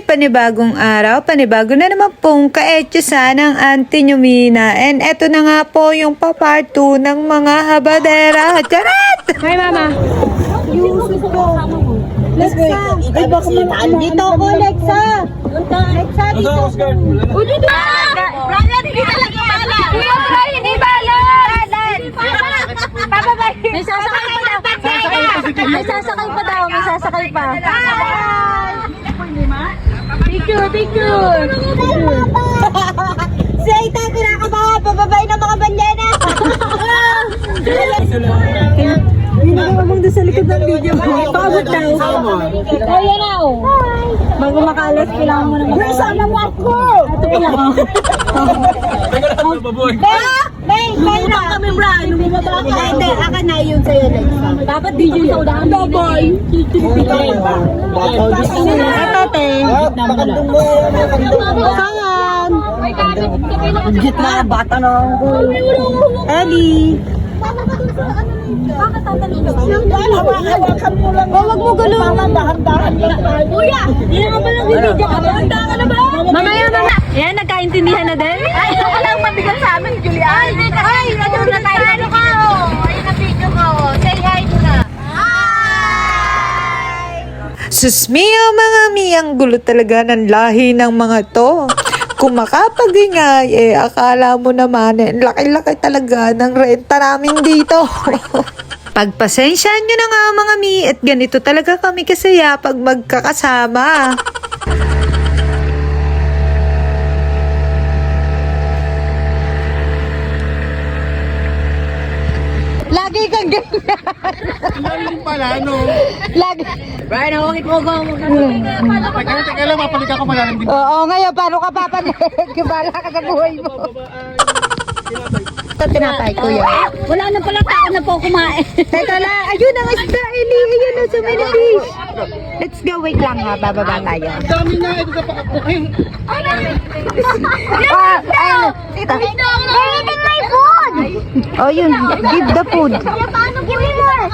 panibagong araw, panibago na naman pong ka-etyosa ng Auntie Numina. And eto na nga po yung pa-part 2 ng mga habadera. Charot! Hi, Mama. Lexa! Ay, baka dito ako, Lexa! Lexa, dito. O, dito! Brian, hindi talaga bala! Hindi bala! Pababay! May sasakay pa daw! May sasakay pa daw! May sasakay pa! Picture! Picture! Si Aita, kinakabawa, pababay ng mga banyena! Hindi na mamang doon sa likod ng video mo. Pagod daw. O, yan na o! Bago makalas, kailangan mo naman. Where's ang naman ko? Ito ko lang. May na kami, Brian. Hindi, akin na yun sa'yo, Lexa. Dapat DJ sa udahan. Baboy! Ito, te. Kangan. Gitna, bata na ako. Ellie. Huwag mo gulong. Kuya, hindi naman palang video ka. Dahan-dahan na ba? Mamaya, mama. Yan, nagkaintindihan na din. Ay, ito ka lang mabigat sa amin, Julian. Ay, ano na tayo? Ano ka, oh? Ayun na video ko. Say hi muna. Susmiyo mga miyang gulo talaga ng lahi ng mga to. Kung makapagingay, akala mo naman, laki-laki talaga ng renta namin dito. Pagpasensyaan nyo na nga mga mi, at ganito talaga kami kasaya pag magkakasama. Lagi kang ganyan. Ano pala, no? Lagi. Brian, hawakit mo ko. Teka lang, mapalik ako malalim din. Oo, ngayon, paano ka papanig? Bala ka sa buhay mo. Ito tinapay, kuya. Wala na pala tao na po kumain. Teka lang, ayun ang isda, Eli. Ayun na, so many fish. Let's go, wait lang ha, bababa tayo. Dami na, ito sa pakapukin. Ayun, tita. Eating my food! Oh, yun, give the food. Give me more!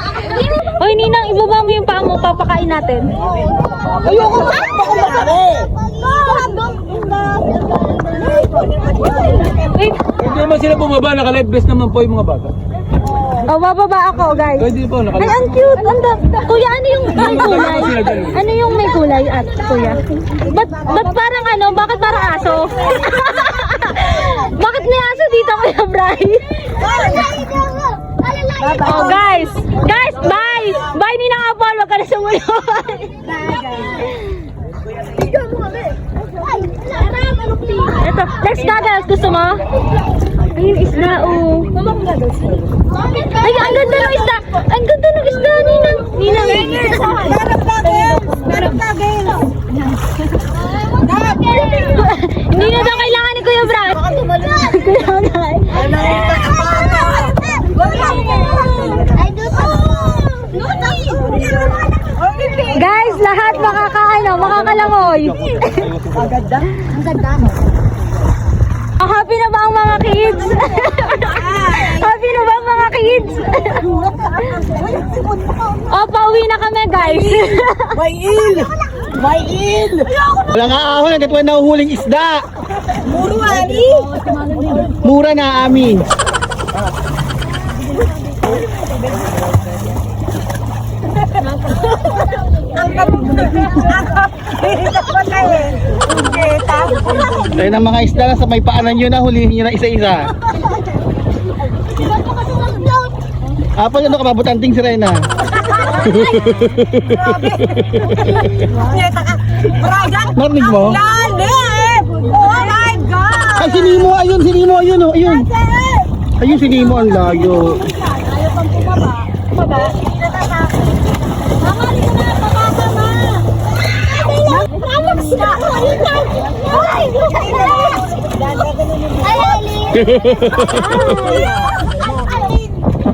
Hoy, Ninang, ibaba mo yung paa mo, papakain natin. Ayoko sa ako masari. Wait, Hindi naman sila bumaba, naka-live best naman po yung mga bata. Oh, bababa ako, guys. Pwede po, Ay, naka-live. ang cute. Kuya, ano yung may kulay? Ano yung may kulay at kuya? ba't parang ano? Bakit parang aso? Bakit may aso dito, Kuya Bray? Oh, guys! Guys, bye! Bye, Ninang Apol! Wag ka na sumunod! Ito, next goggles. Gusto mo? Ayun, isda, oh. Ay, ang ganda ng isda! Ang ganda ng isda, Ninang! Ninang! Hindi na daw kailangan ni Kuya Bray. Kuya Bray. Guys, lahat makakalangoy. Happy na ba ang mga kids? Happy na ba ang mga kids? Oh, pauwi na kami, guys. Wala nga ahon, hanggat wala nahuhuling isda. Mura na amin. Tayo ng mga isda na sa may paanan nyo na, hulihin nyo na isa-isa. Apa yun, kababutanting si Rena. Narinig mo? Ay, sinimo, ayun, oh, ayun. Ayun, sinimo, ang layo.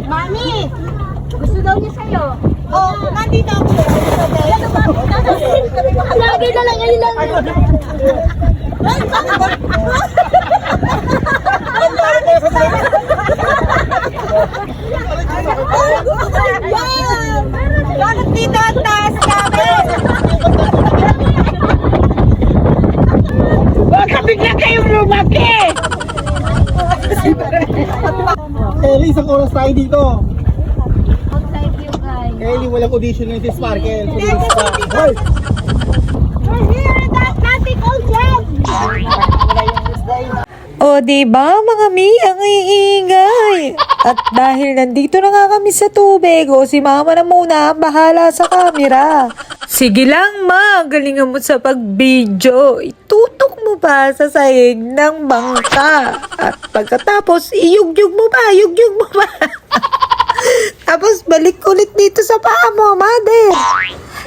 Mami! Gusto daw niya sa'yo. Oh, nandito ako. Lagi na lang, ayun lang. Bakit dito ang taas namin? Ellie, isang oras tayo dito. Ellie, walang audition na si Sparkle. Police ka. Hoy! O diba mga mi, ang iingay. At dahil nandito na nga kami sa tubig, o si mama na muna ang bahala sa camera. Sige lang ma, galingan mo sa pag-video. Itutok mo pa sa sahig ng bangka. At pagkatapos, iyugyug mo pa, yugyug mo pa. Tapos balik ulit dito sa paa mo, mother.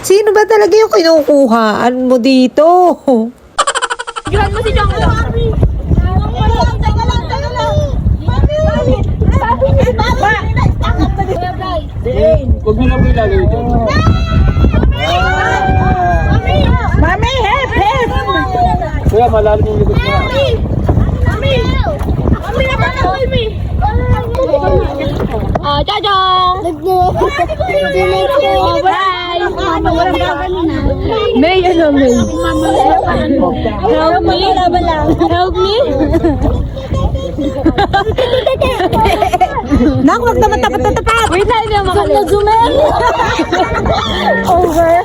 Sino ba talaga yung kinukuhaan mo dito? Iwan mo si Jong. Huwag mo na po ilalagay dyan. Mami, help, help! Kuya, malalim yung likod mo. Mami, napakawal mi. Jajong! Oh, bye! May, ano, May? Help me? Help me? Nak, wag naman tapat-tapat. Wait na, hindi ako makalit. Zoom in! Over.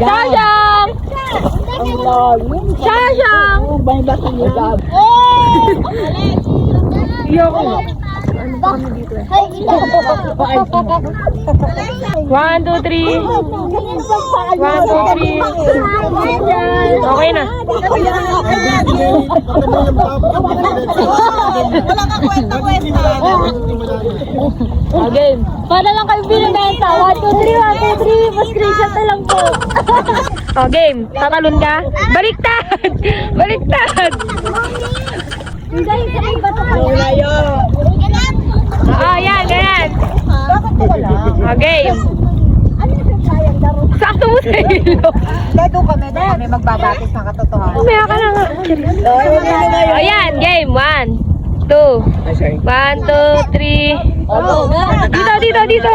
Jajong! Jajong! One, two, three. Okay na. Again. Para lang kayo binibenta. 1, 2, 3, 1, 2, 3. Mas-screenshot na lang po. O, game. Tatalon ka. Baliktad! Baliktad! Oo, yan, ganyan. O, game. Sakto mo sa ilo. Doon kami magbabatis ng katotohanan. Umaya ka na nga. O, yan, game. 1, 2. 1, 2, 3. Dito.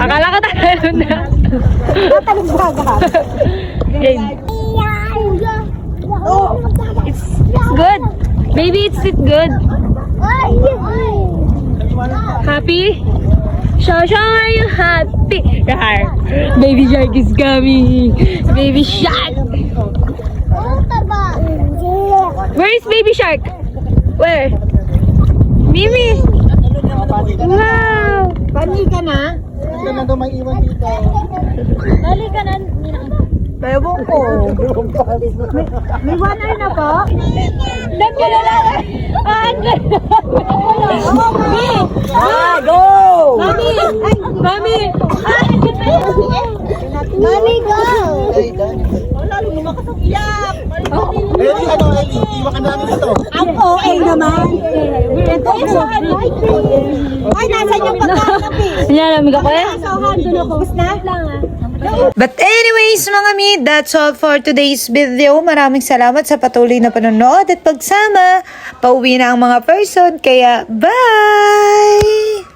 Akala ko tayo na. Game. It's good. Baby, it's good. Happy? Shashang, are you happy? Rar. Baby shark is coming. Baby shark. Where is baby shark? Where? Mimi. Wow. Pani ka na? Ito na daw may iwan dito. Dali ka na. Ewan ko. May one eye na po? Nagkala lang. Mami. Go! Mami. Mami. Mami, go! Ellie, ano, Ellie? Iwan ka namin ito. Ang OA naman. Ito po. Ay, nasan yung pagkakapi? Yan, amiga ko eh. Sohan, doon ako. Bus na? But anyways mga mi, that's all for today's video. Maraming salamat sa patuloy na panonood at pagsama. Pauwi na ang mga person, kaya bye!